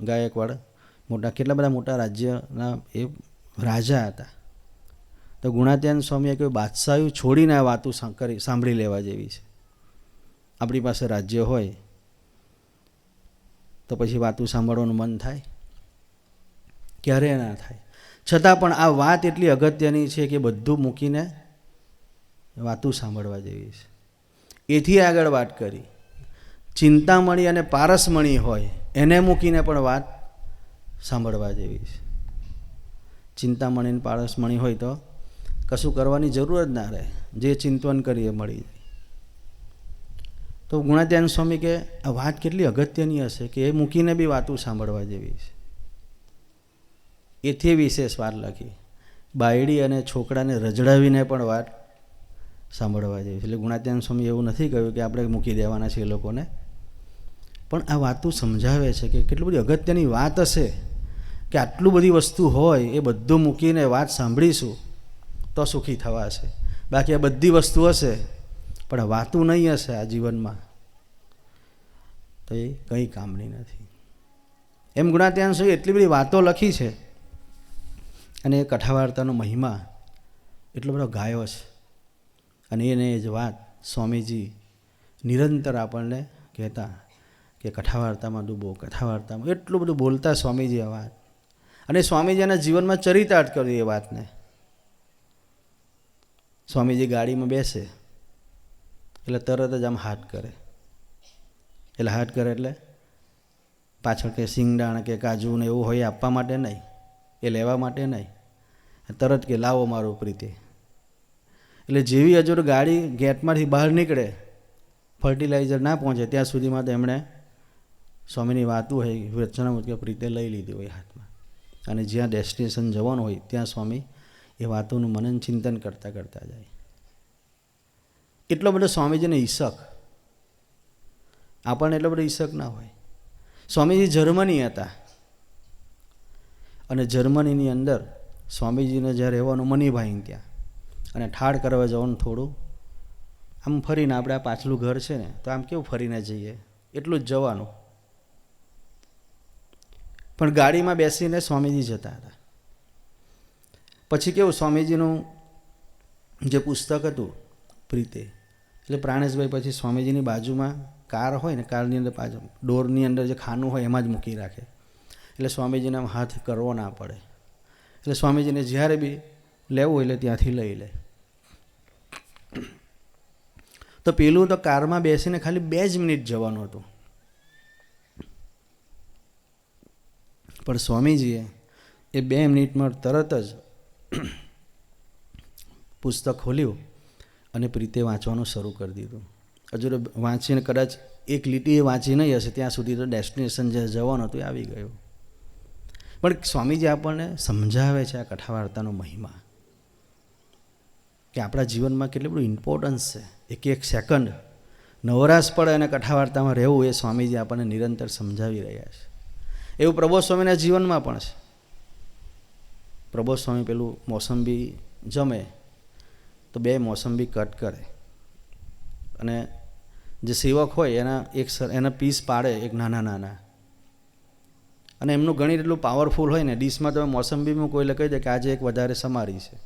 ગાયકવાડ મોટા કેટલા બધા મોટા રાજ્યના એ રાજા હતા. તો ગુણાત્યાન સ્વામીએ કોઈ બાદશાહી છોડીને આ વાતો સાંભળી લેવા જેવી છે. આપણી પાસે રાજ્ય હોય તો પછી વાતો સાંભળવાનું મન થાય? ક્યારે ના થાય. છતાં પણ આ વાત એટલી અગત્યની છે કે બધું મૂકીને વાતો સાંભળવા જેવી છે. એથી આગળ વાત કરી ચિંતામણી અને પારસમણી હોય એને મૂકીને પણ વાત સાંભળવા જેવી છે. ચિંતામણી અને પારસમણી હોય તો કશું કરવાની જરૂર જ ના રહે, જે ચિંતન કરીએ મળી જાય. તો ગુણાત્યાન સ્વામી કે આ વાત કેટલી અગત્યની હશે કે એ મૂકીને બી વાતો સાંભળવા જેવી છે. એથી વિશેષ વાત લખી બાયડી અને છોકરાને રજડાવીને પણ વાત સાંભળવા જેવી છે. એટલે ગુણાત્યાન સ્વામી એવું નથી કહ્યું કે આપણે મૂકી દેવાના છે એ લોકોને, પણ આ વાતો સમજાવે છે કે કેટલી બધી અગત્યની વાત હશે કે આટલું બધી વસ્તુ હોય એ બધું મૂકીને વાત સાંભળીશું તો સુખી થવાશે. બાકી આ બધી વસ્તુ હશે પણ વાતો નહીં હશે આ જીવનમાં તો એ કંઈ કામની નથી. એમ ગુણાત્યાન સ્વામી એટલી બધી વાતો લખી છે અને એ કથાવાર્તાનો મહિમા એટલો બધો ગાયો છે. અને એને જ વાત સ્વામીજી નિરંતર આપણને કહેતા કે કથાવાર્તામાં ડૂબો, કથાવાર્તામાં એટલું બધું બોલતા સ્વામીજી આ વાત. અને સ્વામીજીના જીવનમાં ચરિતાર્થ કર્યું એ વાતને. સ્વામીજી ગાડીમાં બેસે એટલે તરત જ આમ હાથ કરે. એટલે હાથ કરે એટલે પાછળ કે સિંગદાણા કે કાજુ ને એવું હોય આપવા માટે નહીં, એ લેવા માટે નહીં, તરત કે લાવો મારું પ્રીતિ. એટલે જેવી હજુ ગાડી ગેટમાંથી બહાર નીકળે, ફર્ટિલાઇઝર ના પહોંચે ત્યાં સુધીમાં તો એમણે સ્વામીની વાતો હોય વચનામૃત કે પ્રીતે લઈ લીધી હોય હાથમાં. અને જ્યાં ડેસ્ટિનેશન જવાનું હોય ત્યાં સ્વામી એ વાતોનું મનન ચિંતન કરતા કરતા જાય. એટલો બધો સ્વામીજીને ઈશક, આપણને એટલો બધો ઈશક ના હોય. સ્વામીજી જર્મની હતા અને જર્મનીની અંદર સ્વામીજીને જ્યાં રહેવાનું મનીભાઈ ત્યાં, અને ઠાળ કરવા જવાનું થોડું આમ ફરીને આપણે આ પાછલું ઘર છે ને તો આમ કેવું ફરીને જઈએ એટલું જ જવાનું. પણ ગાડીમાં બેસીને સ્વામીજી જતા હતા. પછી કેવું સ્વામીજીનું જે પુસ્તક હતું પ્રીતે, એટલે પ્રાણેશભાઈ પછી સ્વામીજીની બાજુમાં કાર હોય ને, કારની અંદર પાછળ ડોરની અંદર જે ખાનું હોય એમાં જ મૂકી રાખે. એટલે સ્વામીજીને આમ હાથ કરવો ના પડે. એટલે સ્વામીજીને જ્યારે બી લેવું હોય એટલે ત્યાંથી લઈ લે. તો પેલું તો કારમાં બેસીને ખાલી 2 જ મિનિટ જવાનું હતું. પણ સ્વામીજીએ એ 2 મિનિટમાં તરત જ પુસ્તક ખોલ્યું અને પ્રીતે વાંચવાનું શરૂ કરી દીધું. હજુ વાંચીને કદાચ એક લીટી એ વાંચી નહીં હશે ત્યાં સુધી તો ડેસ્ટિનેશન જે જવાનું હતું એ આવી ગયું. પણ સ્વામીજી આપણને સમજાવે છે આ કથાવાર્તાનો મહિમા કે આપણા જીવનમાં કેટલું બધું ઇમ્પોર્ટન્સ છે. એક એક સેકન્ડ નવરાશ પડે અને કથાવાર્તામાં રહેવું એ સ્વામીજી આપણને નિરંતર સમજાવી રહ્યા છે. એવું પ્રબોધ સ્વામીના જીવનમાં પણ છે. પ્રબોધ સ્વામી પેલું મોસંબી જમે તો 2 મોસંબી કટ કરે અને જે સેવક હોય એના પીસ પાડે એક નાના નાના, અને એમનું ગણિત એટલું પાવરફુલ હોય ને ડીશમાં તમે મોસંબી મૂકો એટલે કહી દે કે આજે એક વધારે સમારી છે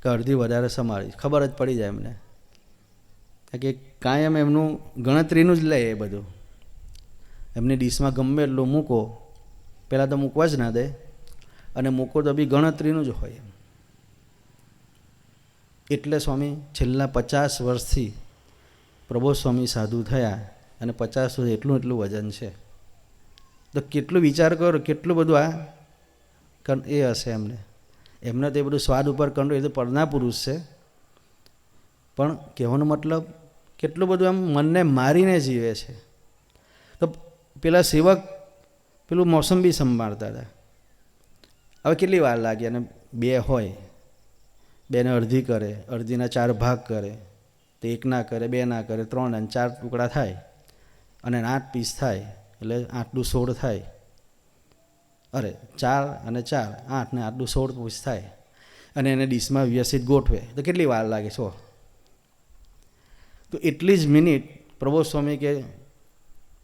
કે અડધી વધારે સમારી, ખબર જ પડી જાય એમને. કે કાયમ એમનું ગણતરીનું જ લે એ બધું. એમની ડીશમાં ગમે એટલું મૂકો, પહેલાં તો મૂકવા જ ના દે, અને મૂકો તો બી ગણતરીનું જ હોય. એટલે સ્વામી છેલ્લા 50 વર્ષથી પ્રબોધ સ્વામી સાધુ થયા અને 50 વર્ષ એટલું વજન છે. તો કેટલું વિચાર કરો, કેટલું બધું આ એ હશે એમને તો એ બધું સ્વાદ ઉપર કંટ્રોલ, એ તો પડના પુરુષ છે. પણ કહેવાનો મતલબ કેટલું બધું આમ મનને મારીને જીવે છે. તો પેલા સેવક પેલું મોસંબી સંભાળતા હતા. હવે કેટલી વાર લાગી, અને 2 હોય, 2ને અડધી કરે, અડધીના 4 ભાગ કરે, તો 1 ના કરે, 2 ના કરે, 3 અને 4 ટુકડા થાય અને 8 પીસ થાય એટલે 8 દુ 16 થાય. અરે 4 અને 4 8 ને 8 દુ 16 પીસ થાય અને એને ડીશમાં વ્યવસ્થિત ગોઠવે તો કેટલી વાર લાગે છો? તો એટલી જ મિનિટ પ્રબોધ સ્વામી કે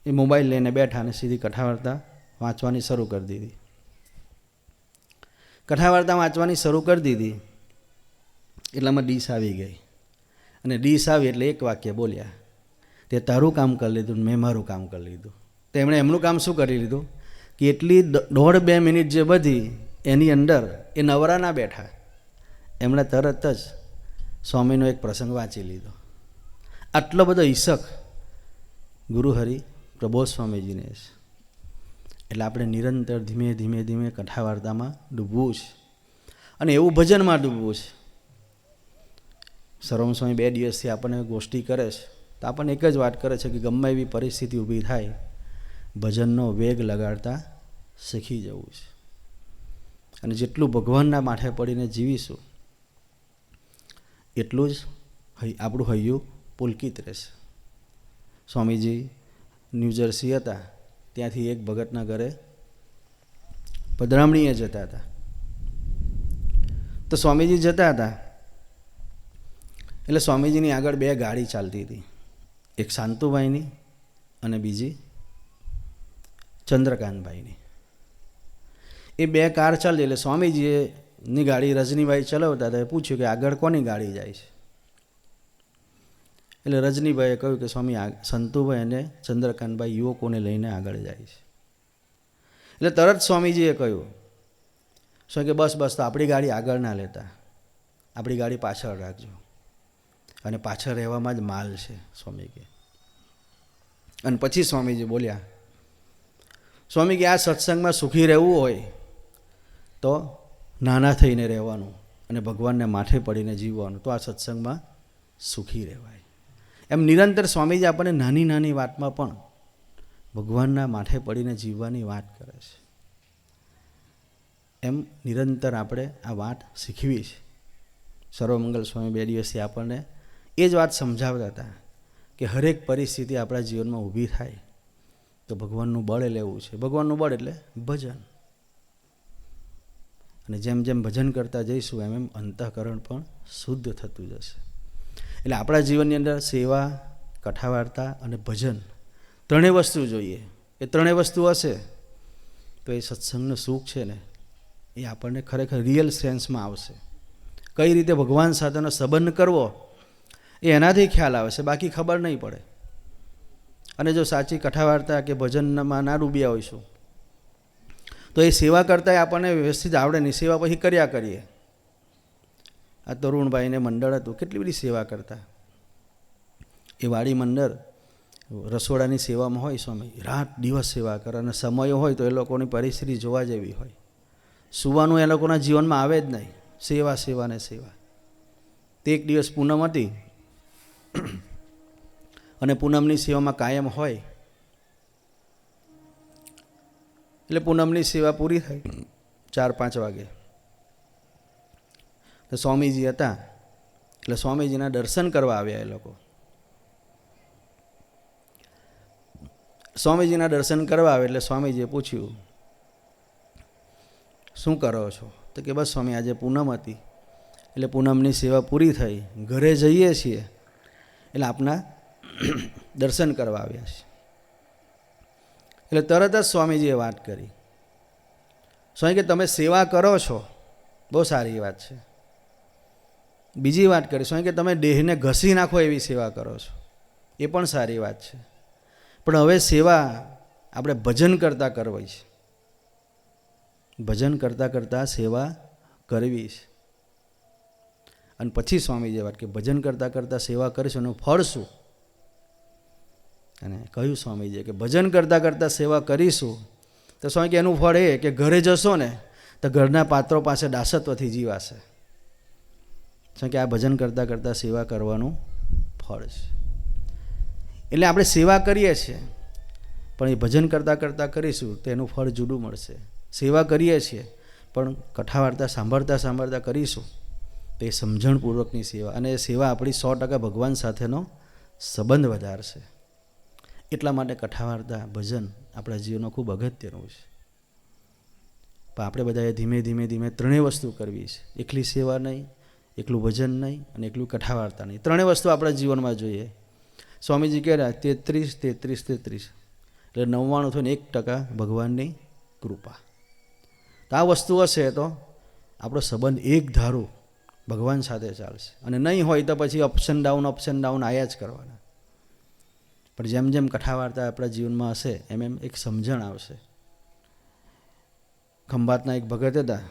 એ મોબાઈલ લઈને બેઠા અને સીધી કથાવાર્તા વાંચવાની શરૂ કરી દીધી. કથા વાર્તા વાંચવાની શરૂ કરી દીધી એટલામાં ડીશ આવી ગઈ. અને ડીશ આવી એટલે એક વાક્ય બોલ્યા, તે તારું કામ કરી લીધું મેં મારું કામ કરી લીધું. તો એમણે એમનું કામ શું કરી લીધું કે એટલી 1.5-2 મિનિટ જે બધી એની અંદર એ નવરા ના બેઠા, એમણે તરત જ સ્વામીનો એક પ્રસંગ વાંચી લીધો. આટલો બધો ઈશક ગુરુહરિ પ્રબોધ સ્વામીજીને છે. એટલે આપણે નિરંતર ધીમે ધીમે ધીમે કથા વાર્તામાં ડૂબવું છે અને એવું ભજનમાં ડૂબવું છે. સર્વમ સ્વામી 2 દિવસથી આપણને ગોષ્ઠી કરે છે તો આપણને એક જ વાત કરે છે કે ગમે એવી પરિસ્થિતિ ઊભી થાય, ભજનનો વેગ લગાડતા શીખી જવું છે. અને જેટલું ભગવાનના માથે પડીને જીવીશું એટલું જ આપણું હૈયું પુલકિત રહેશે. સ્વામીજી ન્યૂજર્સી હતા, ત્યાંથી એક ભગતના ઘરે પધરામણીએ જતા હતા. તો સ્વામીજી જતા હતા એટલે સ્વામીજીની આગળ 2 ગાડી ચાલતી હતી, એક શાંતુભાઈની અને બીજી ચંદ્રકાંતભાઈની. એ 2 કાર ચાલતી એટલે સ્વામીજીની ગાડી રજનીભાઈ ચલાવતા હતા. એ પૂછ્યું કે આગળ કોની ગાડી જાય છે? એટલે રજનીભાઈએ કહ્યું કે સ્વામી સંતુભાઈ અને ચંદ્રકાંતભાઈ યુવકોને લઈને આગળ જાય છે. એટલે તરત સ્વામીજીએ કહ્યું કે બસ તો આપણી ગાડી આગળ ના લેતા, આપણી ગાડી પાછળ રાખજો, અને પાછળ રહેવામાં જ માલ છે સ્વામી કે. અને પછી સ્વામીજી બોલ્યા, સ્વામી કે આ સત્સંગમાં સુખી રહેવું હોય તો નાના થઈને રહેવાનું અને ભગવાનને માથે પડીને જીવવાનું, તો આ સત્સંગમાં સુખી રહેવાય. એમ નિરંતર સ્વામીજી આપણને નાની નાની વાતમાં પણ ભગવાનના માથે પડીને જીવવાની વાત કરે છે. એમ નિરંતર આપણે આ વાત શીખવી છે. સર્વમંગલ સ્વામી 2 દિવસથી આપણને એ જ વાત સમજાવતા હતા કે હરેક પરિસ્થિતિ આપણા જીવનમાં ઊભી થાય તો ભગવાનનું બળ લેવું છે. ભગવાનનું બળ એટલે ભજન. અને જેમ જેમ ભજન કરતા જઈશું એમ એમ અંતઃકરણ પણ શુદ્ધ થતું જશે. એટલે આપણા જીવનની અંદર સેવા, કથા વાર્તા અને ભજન 3 વસ્તુ જોઈએ. એ 3 વસ્તુ હશે તો એ સત્સંગનું સુખ છે ને એ આપણને ખરેખર રિયલ સેન્સમાં આવશે. કઈ રીતે ભગવાન સાથેનો સંબંધ કરવો એ એનાથી ખ્યાલ આવે છે, બાકી ખબર નહીં પડે. અને જો સાચી કથા વાર્તા કે ભજનમાં ના ડૂબ્યા હોઈશું તો એ સેવા કરતાં આપણને વ્યવસ્થિત આવડે નહીં. સેવા પછી કર્યા કરીએ. આ તરુણભાઈને મંડળ હતું, કેટલી બધી સેવા કરતા. એ વાડી મંડળ રસોડાની સેવામાં હોય, સ્વામી રાત દિવસ સેવા કરે, અને સમય હોય તો એ લોકોની પરિસ્થિતિ જોવા જેવી હોય. સુવાનું એ લોકોના જીવનમાં આવે જ નહીં, સેવા સેવા ને સેવા. તે એક દિવસ પૂનમ હતી અને પૂનમની સેવામાં કાયમ હોય એટલે પૂનમની સેવા પૂરી થઈ 4-5 વાગે. તો સ્વામીજી હતા એટલે સ્વામીજીના દર્શન કરવા આવ્યા એ લોકો. સ્વામીજીના દર્શન કરવા આવે એટલે સ્વામીજીએ પૂછ્યું, શું કરો છો? તો કે બસ સ્વામી આજે પૂનમ હતી એટલે પૂનમની સેવા પૂરી થઈ, ઘરે જઈએ છીએ એટલે આપના દર્શન કરવા આવ્યા છે. એટલે તરત જ સ્વામીજીએ વાત કરી, સ્વામી કે તમે સેવા કરો છો બહુ સારી વાત છે. બીજી વાત કરી, સ્વામી કે તમે દેહને ઘસી નાખો એવી સેવા કરો છો એ પણ સારી વાત છે, પણ હવે સેવા આપણે ભજન કરતાં કરવી છે. ભજન કરતાં કરતાં સેવા કરવી છે. અને પછી સ્વામીજીએ વાત કે ભજન કરતાં કરતાં સેવા કરીશું એનું ફળ શું? અને કહ્યું સ્વામીજીએ કે ભજન કરતાં કરતાં સેવા કરીશું તો સ્વામી કે એનું ફળ એ કે ઘરે જશો ને તો ઘરના પાત્રો પાસે દાસત્વથી જીવાશે. સ્વામી કે આ ભજન કરતાં કરતાં સેવા કરવાનું ફળ છે. એટલે આપણે સેવા કરીએ છીએ પણ એ ભજન કરતાં કરતાં કરીશું તો એનું ફળ જુદું મળશે. સેવા કરીએ છીએ પણ કથા વાર્તા સાંભળતા સાંભળતા કરીશું તો એ સમજણપૂર્વકની સેવા, અને એ સેવા આપણી 100% ભગવાન સાથેનો સંબંધ વધારશે. એટલા માટે કથા વાર્તા ભજન આપણા જીવનનો ખૂબ અગત્યનું છે. પણ આપણે બધાએ ધીમે ધીમે ધીમે 3 વસ્તુ કરવી છે. એકલી સેવા નહીં, એકલું ભજન નહીં, અને એકલું કથા વાર્તા નહીં. 3 વસ્તુ આપણા જીવનમાં જોઈએ. સ્વામીજી કહેતા 33-33-33 એટલે 99 થઈને 1% ભગવાનની કૃપા. તો આ વસ્તુ હશે તો આપણો સંબંધ એક ધારું ભગવાન સાથે ચાલશે. અને નહીં હોય તો પછી અપ્સ એન્ડ ડાઉન આવ્યા જ કરવાના. પણ જેમ જેમ કથા વાર્તા આપણા જીવનમાં હશે એમ એમ એક સમજણ આવશે. ખંભાતના એક ભગત હતા,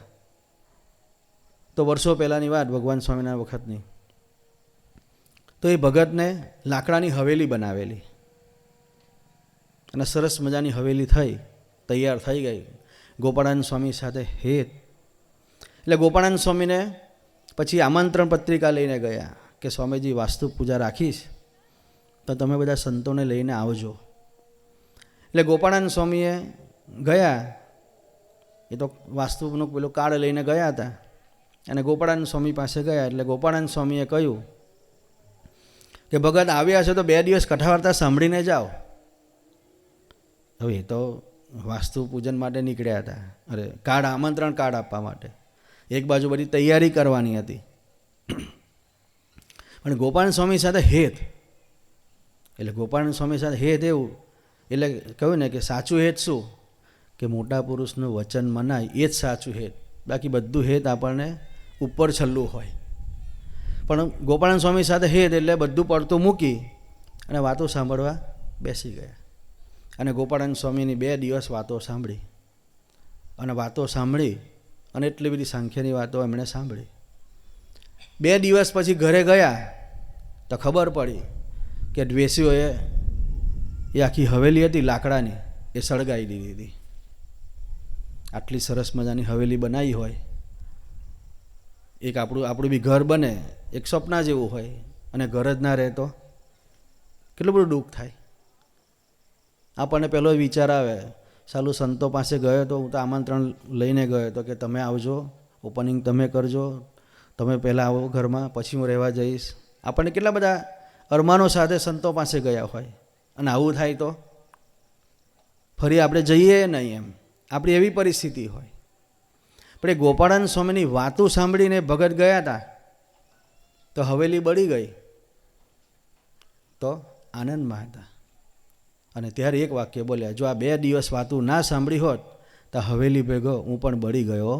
તો વર્ષો પહેલાંની વાત, ભગવાન સ્વામિનારાયણ વખતની. તો એ ભગતને લાકડાની હવેલી બનાવેલી અને સરસ મજાની હવેલી થઈ, તૈયાર થઈ ગઈ. ગોપાળાનંદ સ્વામી સાથે હેત. એટલે ગોપાળાનંદ સ્વામીને પછી આમંત્રણ પત્રિકા લઈને ગયા કે સ્વામીજી વાસ્તુ પૂજા રાખીશ તો તમે બધા સંતોને લઈને આવજો. એટલે ગોપાળાનંદ સ્વામીએ ગયા, એ તો વાસ્તુનું પેલું કાર્ડ લઈને ગયા હતા અને ગોપાળાનંદ સ્વામી પાસે ગયા. એટલે ગોપાળાનંદ સ્વામીએ કહ્યું કે ભગત આવ્યા છે તો 2 દિવસ કથા વાર્તા સાંભળીને જાઓ. હવે એ તો વાસ્તુ પૂજન માટે નીકળ્યા હતા, અરે કાર્ડ, આમંત્રણ કાર્ડ આપવા માટે. એક બાજુ બધી તૈયારી કરવાની હતી. પણ ગોપાળાનંદ સ્વામી સાથે હેત, એટલે ગોપાળાનંદ સ્વામી સાથે હેત એવું, એટલે કહ્યું ને કે સાચું હેત શું, કે મોટા પુરુષનું વચન મનાય એ જ સાચું હેત. બાકી બધું હેત આપણને ઉપર છલ્લું હોય. પણ ગોપાળાનંદ સ્વામી સાથે હેત એટલે બધું પડતું મૂકી અને વાતો સાંભળવા બેસી ગયા. અને ગોપાળાનંદ સ્વામીની 2 દિવસ વાતો સાંભળી. અને વાતો સાંભળી અને એટલી બધી સંખ્યાની વાતો એમણે સાંભળી. 2 દિવસ પછી ઘરે ગયા તો ખબર પડી કે દ્વેષીઓએ એ આખી હવેલી હતી લાકડાની, એ સળગાવી દીધી હતી. આટલી સરસ મજાની હવેલી બનાવી હોય, એક આપણું બી ઘર બને, એક સપના જેવું હોય, અને ઘર જ ના રહે તો કેટલું બધું દુઃખ થાય. આપણને પહેલો વિચાર આવે, સાલું સંતો પાસે ગયો તો હું તો આમંત્રણ લઈને ગયો તો કે તમે આવજો, ઓપનિંગ તમે કરજો, તમે પહેલાં આવો ઘરમાં, પછી હું રહેવા જઈશ. આપણને કેટલા બધા અરમાનો સાથે સંતો પાસે ગયા હોય, અને આવું થાય તો ફરી આપણે જઈએ નહીં, એમ આપણી એવી પરિસ્થિતિ હોય. પણ એ ગોપાળાનંદ સ્વામીની વાતો સાંભળીને ભગત ગયા હતા તો હવેલી બળી ગઈ તો આનંદમાં હતા. અને ત્યારે એક વાક્ય બોલ્યા, જો આ 2 દિવસ વાતું ના સાંભળી હોત તો હવેલી ભેગો હું પણ બળી ગયો.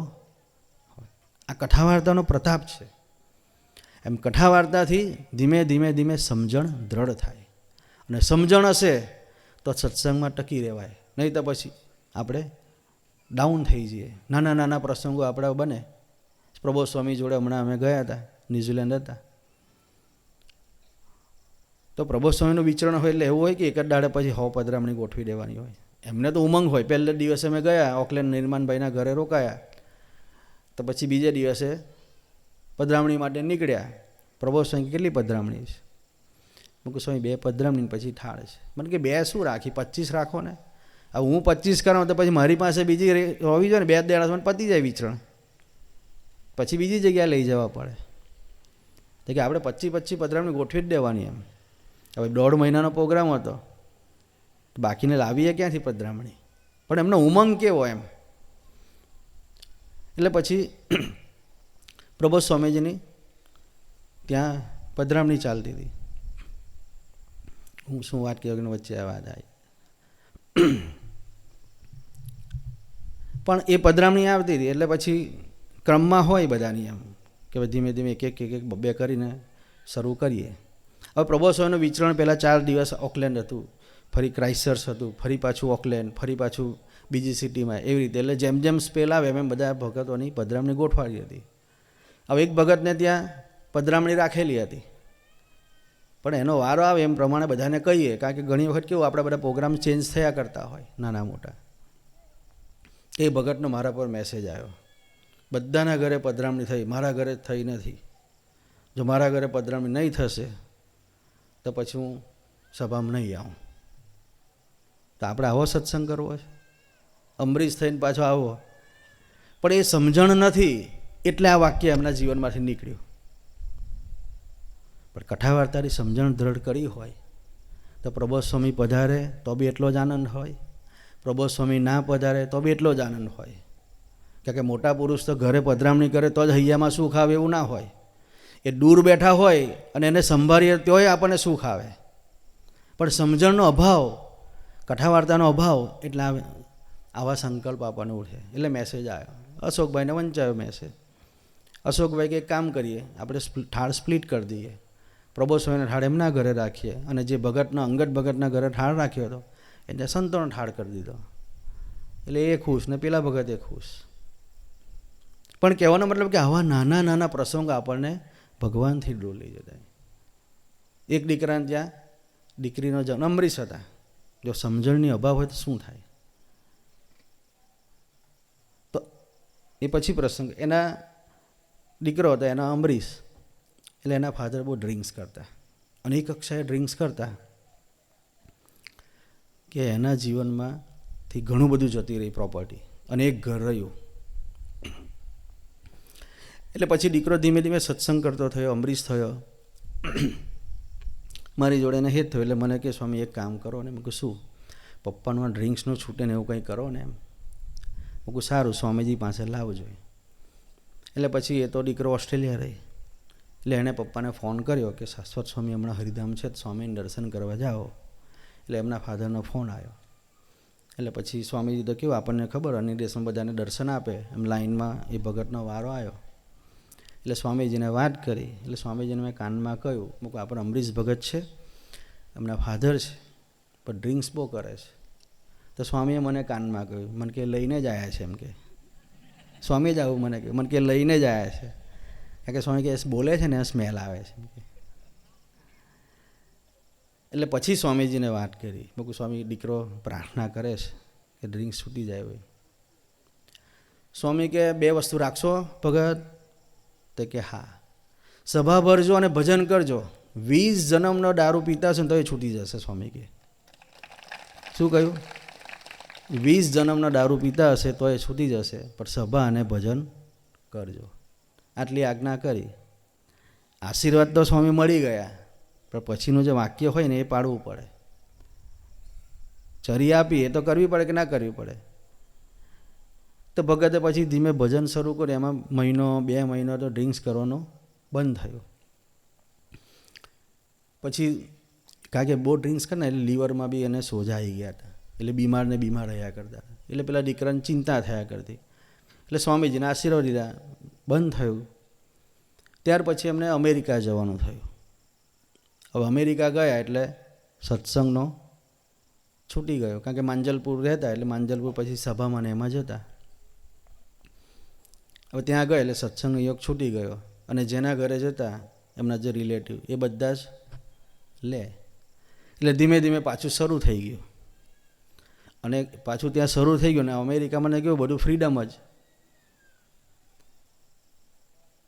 આ કથા વાર્તાનો પ્રતાપ છે. એમ કથા વાર્તાથી ધીમે ધીમે ધીમે સમજણ દ્રઢ થાય. અને સમજણ હશે તો સત્સંગમાં ટકી રહેવાય, નહીં તો પછી આપણે ડાઉન થઈ જઈએ. નાના નાના પ્રસંગો આપણા બને. પ્રબોધ સ્વામી જોડે હમણાં અમે ગયા હતા, ન્યૂઝીલેન્ડ હતા. તો પ્રબોધ સ્વામીનું વિચરણ હોય એટલે એવું હોય કે એક જ દાડે પછી 100 પધરામણી ગોઠવી દેવાની હોય. એમને તો ઉમંગ હોય. પહેલે દિવસે અમે ગયા ઓકલેન્ડ, નિર્માણભાઈના ઘરે રોકાયા, તો પછી બીજે દિવસે પધરામણી માટે નીકળ્યા. પ્રબોધ સ્વામી કેટલી પધરામણી છે? હું કહું સ્વામી 2 પધરામણી પછી ઠાળ છે. મને કે 2 શું રાખી, 25 રાખો ને. હવે હું 25 કરાવું તો પછી મારી પાસે બીજી હોવી જોઈએ ને. 2 દાડા પતી જાય વિચરણ, પછી બીજી જગ્યાએ લઈ જવા પડે. તો કે આપણે 25 પધરામણી ગોઠવી જ દેવાની. એમ હવે 1.5 મહિનાનો પ્રોગ્રામ હતો, બાકીને લાવીએ ક્યાંથી પધરામણી? પણ એમનો ઉમંગ કેવો એમ. એટલે પછી પ્રબોધ સ્વામીજીની ત્યાં પધરામણી ચાલતી હતી. હું શું વાત કહ્યું, વચ્ચે આ વાત આવી. પણ એ પધરામણી આવતી હતી એટલે પછી ક્રમમાં હોય બધાની, એમ કે ધીમે ધીમે એક 2 કરીને શરૂ કરીએ. હવે પ્રબોધ સ્વામીનું વિચરણ પહેલાં 4 દિવસ ઓકલેન્ડ હતું, ફરી ક્રાઇસ્ટચર્ચ હતું, ફરી પાછું ઓકલેન્ડ, ફરી પાછું બીજી સિટીમાં, એવી રીતે. એટલે જેમ જેમ સ્પેલ આવે એમ બધા ભગતોની પધરામણી ગોઠવાડી હતી. હવે એક ભગતને ત્યાં પધરામણી રાખેલી હતી, પણ એનો વારો આવે એમ પ્રમાણે બધાને કહીએ, કારણ કે ઘણી વખત કેવું આપણા બધા પ્રોગ્રામ ચેન્જ થયા કરતા હોય નાના મોટા. એ ભગતનો મારા પર મેસેજ આવ્યો, બધાના ઘરે પધરામણી થઈ, મારા ઘરે થઈ નથી. જો મારા ઘરે પધરામણી નહીં થશે તો પછી હું સભામાં નહીં આવું. તો આપણે આવો સત્સંગ કરવો છે? અમરીશ થઈને પાછો આવો. પણ એ સમજણ નથી એટલે આ વાક્ય એમના જીવનમાંથી નીકળ્યું. પણ કથા વાર્તાની સમજણ દ્રઢ કરી હોય તો પ્રબોધ સ્વામી પધારે તો બી એટલો જ આનંદ હોય, પ્રબોધ સ્વામી ના પધારે તો બી એટલો જ આનંદ હોય. કારણ કે મોટા પુરુષ તો ઘરે પધરામણી કરે તો જ હૈયામાં સુખ આવે એવું ના હોય. એ દૂર બેઠા હોય અને એને સંભાળીએ તોય આપણને સુખ આવે. પણ સમજણનો અભાવ, કથા વાર્તાનો અભાવ એટલે આવા સંકલ્પ આપણને ઉઠે. એટલે મેસેજ આવ્યો, અશોકભાઈને વંચાયો મેસેજ. અશોકભાઈ કે એક કામ કરીએ, આપણે થાળ સ્પ્લિટ કરી દઈએ. પ્રભુસ્વામીના થાળ એમના ઘરે રાખીએ અને જે ભગતના અંગત ભગતના ઘરે થાળ રાખ્યો હતો એને સંતોનો થાળ કરી દીધો. એટલે એ ખુશ ને પેલા ભગત એ ખુશ. પણ કહેવાનો મતલબ કે આવા નાના નાના પ્રસંગ આપણને ભગવાનથી ડોલી જતા. એક દીકરાને ત્યાં દીકરીનો જન્મ અમરીશ હતા. જો સમજણની અભાવ હોય તો શું થાય? તો એ પછી પ્રસંગ, એના દીકરો હતો એના અમરીશ. એટલે એના ફાધર બહુ ડ્રિંક્સ કરતા અને એ કક્ષાએ ડ્રિંક્સ કરતા કે એના જીવનમાંથી ઘણું બધું જતી રહી પ્રોપર્ટી અને એક ઘર રહ્યું. એટલે પછી દીકરો ધીમે ધીમે સત્સંગ કરતો થયો, અમરીશ થયો. મારી જોડે એને હેત થયો. એટલે મને કે સ્વામી એક કામ કરો ને. મેં કહું શું? પપ્પાનું ડ્રિંક્સનું છૂટે ને એવું કંઈ કરો ને એમ. મેં કહું સારું, સ્વામીજી પાસે લાવજો. એટલે પછી એ તો દીકરો ઓસ્ટ્રેલિયા રહી. એટલે એણે પપ્પાને ફોન કર્યો કે શાશ્વત સ્વામી હમણાં હરિધામ છે, સ્વામીને દર્શન કરવા જાઓ. એટલે એમના ફાધરનો ફોન આવ્યો. એટલે પછી સ્વામીજી તો કેવું આપણને ખબર અન્ય દેશમાં બધાને દર્શન આપે એમ લાઈનમાં એ ભગતનો વારો આવ્યો. એટલે સ્વામીજીને વાત કરી. એટલે સ્વામીજીને મેં કાનમાં કહ્યું, મૂકું આપણે અમરીશ ભગત છે, એમના ફાધર છે, પણ ડ્રિંક્સ બહુ કરે છે. તો સ્વામીએ મને કાનમાં કહ્યું, મને કે લઈને જ આવ્યા છે એમ કે. સ્વામી જ આવું મને કહ્યું, મને કે લઈને જ આવ્યા છે. કારણ કે સ્વામી કે બોલે છે ને સ્મેલ આવે છે એમ કે. એટલે પછી સ્વામીજીને વાત કરી. મૂકું સ્વામી દીકરો પ્રાર્થના કરે છે કે ડ્રિંક્સ છૂટી જાય હોય. સ્વામી કે 2 વસ્તુ રાખશો ભગત? તો કે હા, સભા ભરજો અને ભજન કરજો. 20 જન્મનો દારૂ પીતા હશે ને તો એ છૂટી જશે. સ્વામી કે શું કહ્યું? 20 જન્મનો દારૂ પીતા હશે તો એ છૂટી જશે, પણ સભા અને ભજન કરજો. આટલી આજ્ઞા કરી. આશીર્વાદ તો સ્વામી મળી ગયા, પણ પછીનું જે વાક્ય હોય ને એ પાડવું પડે. ચરી આપી એ તો કરવી પડે કે ના કરવી પડે? તો ભગતે પછી ધીમે ભજન શરૂ કર્યું. એમાં 1-2 મહિનો તો ડ્રિંક્સ કરવાનો બંધ થયો. પછી કારણ કે બહુ ડ્રિંક્સ કરે ને એટલે લીવરમાં બી એને સોજા આવી ગયા હતા. એટલે બીમાર રહ્યા કરતા. એટલે પેલા દીકરાને ચિંતા થયા કરતી. એટલે સ્વામીજીને આશીર્વાદ દીધા, બંધ થયું. ત્યાર પછી એમને અમેરિકા જવાનું થયું. હવે અમેરિકા ગયા એટલે સત્સંગનો છૂટી ગયો. કારણ કે માંજલપુર રહેતા એટલે માંજલપુર પછી સભામાં ને એમાં જતા. હવે ત્યાં ગયા એટલે સત્સંગ યોગ છૂટી ગયો. અને જેના ઘરે જતા એમના જે રિલેટિવ એ બધા જ લે. એટલે ધીમે ધીમે પાછું શરૂ થઈ ગયું. અને પાછું ત્યાં શરૂ થઈ ગયું ને અમેરિકામાં ને કેવું બધું ફ્રીડમ જ.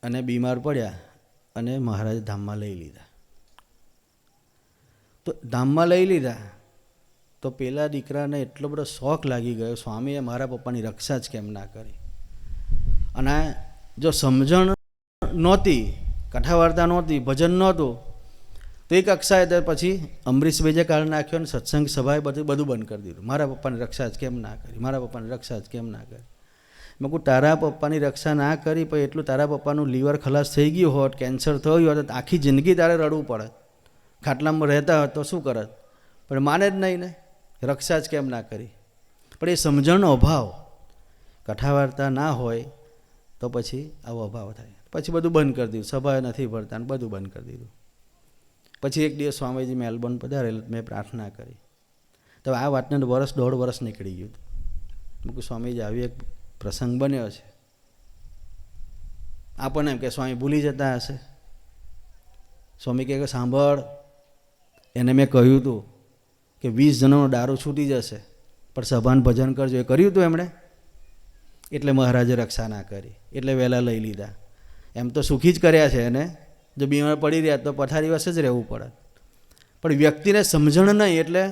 અને બીમાર પડ્યા અને મહારાજ ધામમાં લઈ લીધા. તો ધામમાં લઈ લીધા તો પેલા દીકરાને એટલો બધો શોખ લાગી ગયો, સ્વામીએ મારા પપ્પાની રક્ષા જ કેમ ના કરી. અને જો સમજણ નહોતી, કથા વાર્તા નહોતી, ભજન નહોતું, તો એક કક્ષાએ તો પછી અમરીશભાઈ જે કાળ નાખ્યો ને સત્સંગ સભાએ બધું બંધ કરી દીધું. મારા પપ્પાની રક્ષા જ કેમ ના કરી, મારા પપ્પાની રક્ષા જ કેમ ના કરી. મેં કહું તારા પપ્પાની રક્ષા ના કરી પણ એટલું તારા પપ્પાનું લીવર ખલાસ થઈ ગયું હોત, કેન્સર થયું હોત તો આખી જિંદગી તારે રડવું પડે. ખાટલામાં રહેતા હોત તો શું કરત? પણ માને જ નહીં ને, રક્ષા જ કેમ ના કરી. પણ એ સમજણનો અભાવ, કથા વાર્તા ના હોય તો પછી આવો અભાવ થાય. પછી બધું બંધ કરી દીધું, સભા નથી ભરતા ને બધું બંધ કરી દીધું. પછી એક દિવસ સ્વામીજી મેલબોર્ન પધારેલ, મેં પ્રાર્થના કરી. તો આ વાતને 1.5 વર્ષ નીકળી ગયું. મેં કહ્યું સ્વામીજી આવી એક પ્રસંગ બન્યો છે. આપણને એમ કે સ્વામી ભૂલી જતા હશે. સ્વામી કહે સાંભળ, એને મેં કહ્યું હતું કે 20 જણનો દારૂ છૂટી જશે પણ સભાન ભજન કરજો. એ કર્યું હતું એમણે, એટલે મહારાજે રક્ષા ના કરી, એટલે વહેલા લઈ લીધા. એમ તો સુખી જ કર્યા છે એને. જો બીમાર પડી રહ્યા તો પથારી વસે જ રહેવું પડે. પણ વ્યક્તિને સમજણ નહીં એટલે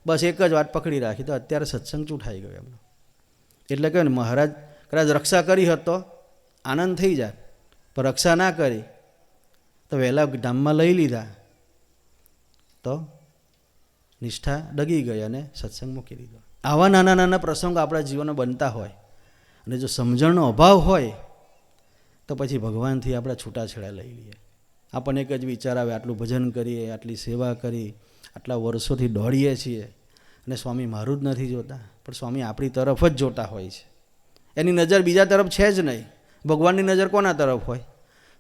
બસ એક જ વાત પકડી રાખી. તો અત્યારે સત્સંગ ચૂંટાઈ ગયો એમનો. એટલે કહે ને મહારાજ કદાચ રક્ષા કરી હોત તો આનંદ થઈ જાય, પણ રક્ષા ના કરી તો વહેલા ધામમાં લઈ લીધા તો નિષ્ઠા ડગી ગઈ અને સત્સંગ મૂકી દીધો. આવા નાના નાના પ્રસંગો આપણા જીવનમાં બનતા હોય અને જો સમજણનો અભાવ હોય તો પછી ભગવાનથી આપણા છૂટાછેડા લઈ લઈએ. આપણને એક જ વિચાર આવે, આટલું ભજન કરીએ, આટલી સેવા કરી, આટલા વર્ષોથી દોડીએ છીએ અને સ્વામી મારું જ નથી જોતા, પણ સ્વામી આપણી તરફ જ જોતા હોય છે. એની નજર બીજા તરફ છે જ નહીં. ભગવાનની નજર કોના તરફ હોય?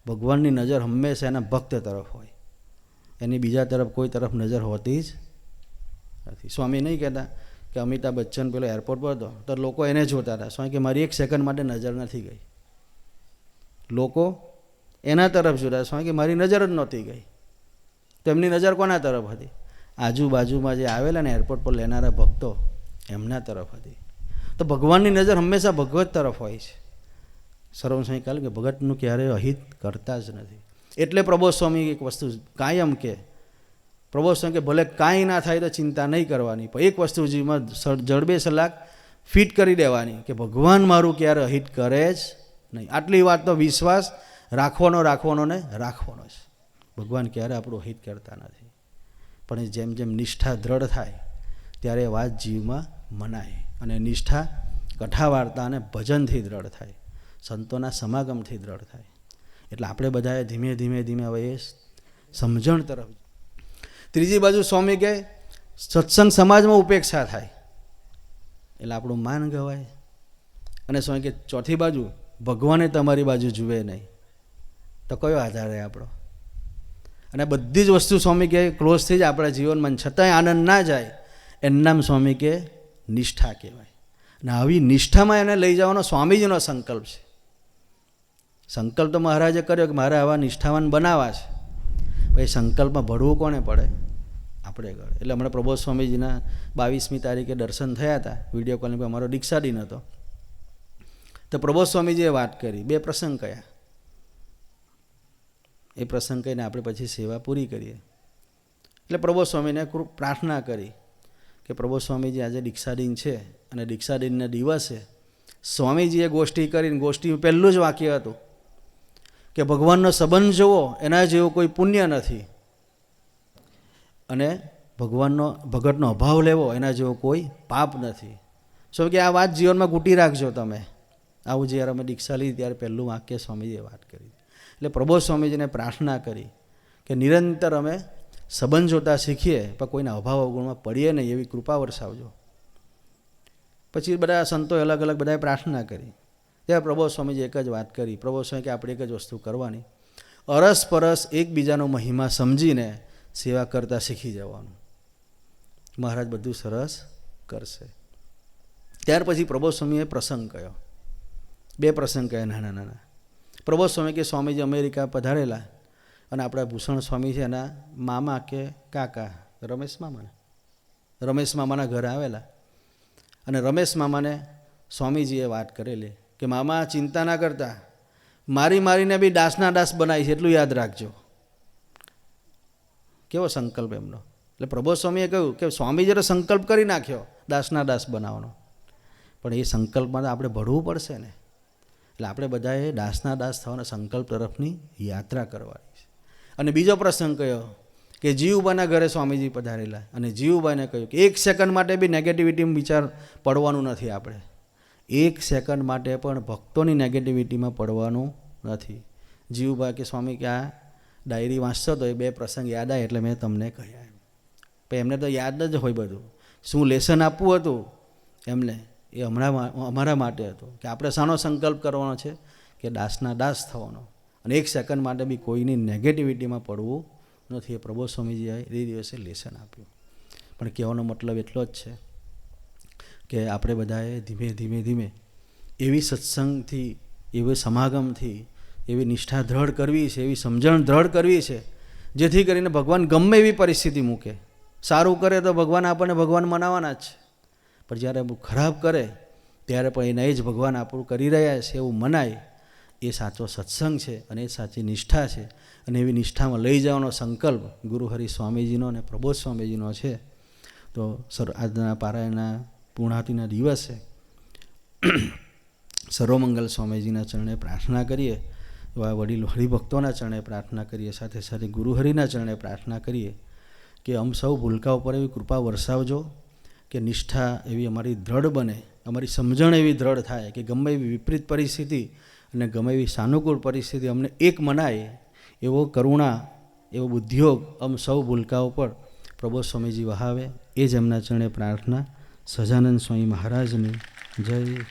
ભગવાનની નજર હંમેશા એના ભક્ત તરફ હોય, એની બીજા તરફ કોઈ તરફ નજર હોતી જ નથી. સ્વામી નહીં કહેતા કે અમિતાભ બચ્ચન પેલો એરપોર્ટ પર હતો તો લોકો એને જોતા હતા. સ્વામી કે મારી એક સેકન્ડ માટે નજર નથી ગઈ, લોકો એના તરફ જોતા. સ્વામી કે મારી નજર જ નહોતી ગઈ. તો એમની નજર કોના તરફ હતી? આજુબાજુમાં જે આવેલા ને એરપોર્ટ પર લેનારા ભક્તો, એમના તરફ હતી. તો ભગવાનની નજર હંમેશા ભગવત તરફ હોય છે. સર્વ સ્વામી કહે કે ભગતનું ક્યારેય અહિત કરતા જ નથી. એટલે પ્રબોધ સ્વામી એક વસ્તુ કાયમ કે, પ્રબોધ સ્વામી કે ભલે કાંઈ ના થાય તો ચિંતા નહીં કરવાની, પણ એક વસ્તુ જીવમાં જડબે સલાક ફિટ કરી દેવાની કે ભગવાન મારું ક્યારે અહિત કરે જ નહીં. આટલી વાત તો વિશ્વાસ રાખવાનો ને રાખવાનો છે. ભગવાન ક્યારે આપણું હિત કરતા નથી. પણ જેમ જેમ નિષ્ઠા દ્રઢ થાય ત્યારે વાત જીવમાં મનાય, અને નિષ્ઠા કથા વાર્તા અને ભજનથી દ્રઢ થાય, સંતોના સમાગમથી દ્રઢ થાય. એટલે આપણે બધાએ ધીમે ધીમે હવે એ સમજણ તરફ. ત્રીજી બાજુ સ્વામી કહે સત્સંગ સમાજમાં ઉપેક્ષા થાય એટલે આપણું માન ગવાય. અને સ્વામી કે ચોથી બાજુ ભગવાને તમારી બાજુ જુએ નહીં તો કયો આધાર રહે આપણો? અને બધી જ વસ્તુ સ્વામી કે ક્લોઝ થઈ જાય આપણા જીવનમાં, છતાંય આનંદ ના જાય, એનું નામ સ્વામી કે નિષ્ઠા કહેવાય. અને આવી નિષ્ઠામાં એને લઈ જવાનો સ્વામીજીનો સંકલ્પ છે. સંકલ્પ તો મહારાજે કર્યો કે મારે આવા નિષ્ઠાવાન બનાવવા છે, પછી સંકલ્પમાં ભળવું કોને પડે? આપણે ગળે. એટલે હમણાં પ્રબોધ સ્વામીજીના 22મી તારીખે દર્શન થયા હતા વિડીયો કોલિંગ પર. અમારો દીક્ષા દિન હતો. તો પ્રબોધ સ્વામીજીએ વાત કરી, 2 પ્રસંગ કયા. એ પ્રસંગ કહીને આપણે પછી સેવા પૂરી કરીએ. એટલે પ્રબોધ સ્વામીને પ્રાર્થના કરી કે પ્રબોધ સ્વામીજી આજે દીક્ષા દિન છે, અને દીક્ષા દિનના દિવસે સ્વામીજીએ ગોષ્ઠી કરીને, ગોષ્ઠીનું પહેલું જ વાક્ય હતું કે ભગવાનનો સંબંધ જોવો એના જેવું કોઈ પુણ્ય નથી, અને ભગતનો અભાવ લેવો એના જેવો કોઈ પાપ નથી. શું કે આ વાત જીવનમાં કૂટી રાખજો તમે. આવું જ્યારે અમે દીક્ષા લીધી ત્યારે પહેલું વાક્ય સ્વામીજીએ વાત કરી. એટલે પ્રબોધ સ્વામીજીને પ્રાર્થના કરી કે નિરંતર અમે સંબંધ જોતા શીખીએ, પણ કોઈના અભાવ અવગુણમાં પડીએ નહીં એવી કૃપા વરસાવજો. પછી બધા સંતોએ અલગ અલગ બધાએ પ્રાર્થના કરી. ત્યારે પ્રબોધ સ્વામીજી એક જ વાત કરી. પ્રબોધ સ્વામી કે આપણે એક જ વસ્તુ કરવાની, અરસપરસ એકબીજાનો મહિમા સમજીને સેવા કરતા શીખી જવાનું. મહારાજ બધું સરસ કરશે. ત્યાર પછી પ્રબોધ સ્વામીએ પ્રસંગ કહ્યો, 2 પ્રસંગ કહ્યા નાના નાના. પ્રબોધ સ્વામી કે સ્વામીજી અમેરિકા પધારેલા, અને આપણા ભૂષણ સ્વામી છે એના મામા કે કાકા રમેશ મામાના ઘરે આવેલા. અને રમેશ મામાને સ્વામીજીએ વાત કરેલી કે મામા ચિંતા ના કરતા, મારીને બી દાસના દાસ બનાવી છે એટલું યાદ રાખજો. કેવો સંકલ્પ એમનો. એટલે પ્રબોધ સ્વામીએ કહ્યું કે સ્વામીજીએ સંકલ્પ કરી નાખ્યો દાસના દાસ બનાવવાનો, પણ એ સંકલ્પમાં આપણે ભળવું પડશે ને. એટલે આપણે બધાએ દાસના દાસ થવાના સંકલ્પ તરફની યાત્રા કરવાની છે. અને બીજો પ્રસંગ કયો કે જીવુબાના ઘરે સ્વામીજી પધારેલા, અને જીવુબાને કહ્યું કે 1 સેકન્ડ માટે બી નેગેટિવિટીમાં વિચાર પડવાનું નથી. આપણે 1 સેકન્ડ માટે પણ ભક્તોની નેગેટિવિટીમાં પડવાનું નથી. જીવુબા કે સ્વામી કે આ ડાયરી વાંચતો તો એ 2 પ્રસંગ યાદ આવે એટલે મેં તમને કહ્યા. પણ એમને તો યાદ જ હોય બધું. શું લેસન આપવું હતું એમને, એ અમારા માટે હતું કે આપણે શાનો સંકલ્પ કરવાનો છે કે દાસના દાસ થવાનો, અને 1 સેકન્ડ માટે બી કોઈની નેગેટિવિટીમાં પડવું નથી. એ પ્રબોધ સ્વામીજીએ એ દિવસે લેસન આપ્યું. પણ કહેવાનો મતલબ એટલો જ છે કે આપણે બધાએ ધીમે ધીમે એવી સત્સંગથી, એવી સમાગમથી એવી નિષ્ઠા દ્રઢ કરવી છે, એવી સમજણ દ્રઢ કરવી છે, જેથી કરીને ભગવાન ગમે એવી પરિસ્થિતિ મૂકે. સારું કરે તો ભગવાન આપણને ભગવાન મનાવવાના જ છે, પણ જ્યારે ખરાબ કરે ત્યારે પણ એને જ ભગવાન આપણું કરી રહ્યા છે એવું મનાય. એ સાચો સત્સંગ છે, અને એ સાચી નિષ્ઠા છે. અને એવી નિષ્ઠામાં લઈ જવાનો સંકલ્પ ગુરુહરિ સ્વામીજીનો અને પ્રબોધ સ્વામીજીનો છે. તો આજના પારાયણના પૂર્ણાહુતિના દિવસે સર્વમંગલ સ્વામીજીના ચરણે પ્રાર્થના કરીએ, વડીલ હરિભક્તોના ચરણે પ્રાર્થના કરીએ, સાથે સાથે ગુરુહરિના ચરણે પ્રાર્થના કરીએ કે અમ સૌ ભૂલકા ઉપર એવી કૃપા વરસાવજો કે નિષ્ઠા એવી અમારી દ્રઢ બને, અમારી સમજણ એવી દ્રઢ થાય કે ગમે એવી વિપરીત પરિસ્થિતિ અને ગમે એવી સાનુકૂળ પરિસ્થિતિ અમને એક મનાય એવો કરુણા, એવો બુદ્ધિયોગ અમ સૌ ભૂલકા ઉપર પ્રબોધ સ્વામીજી વહાવે એ જ એમના ચરણે પ્રાર્થના. સહજાનંદ સ્વામી મહારાજની જય.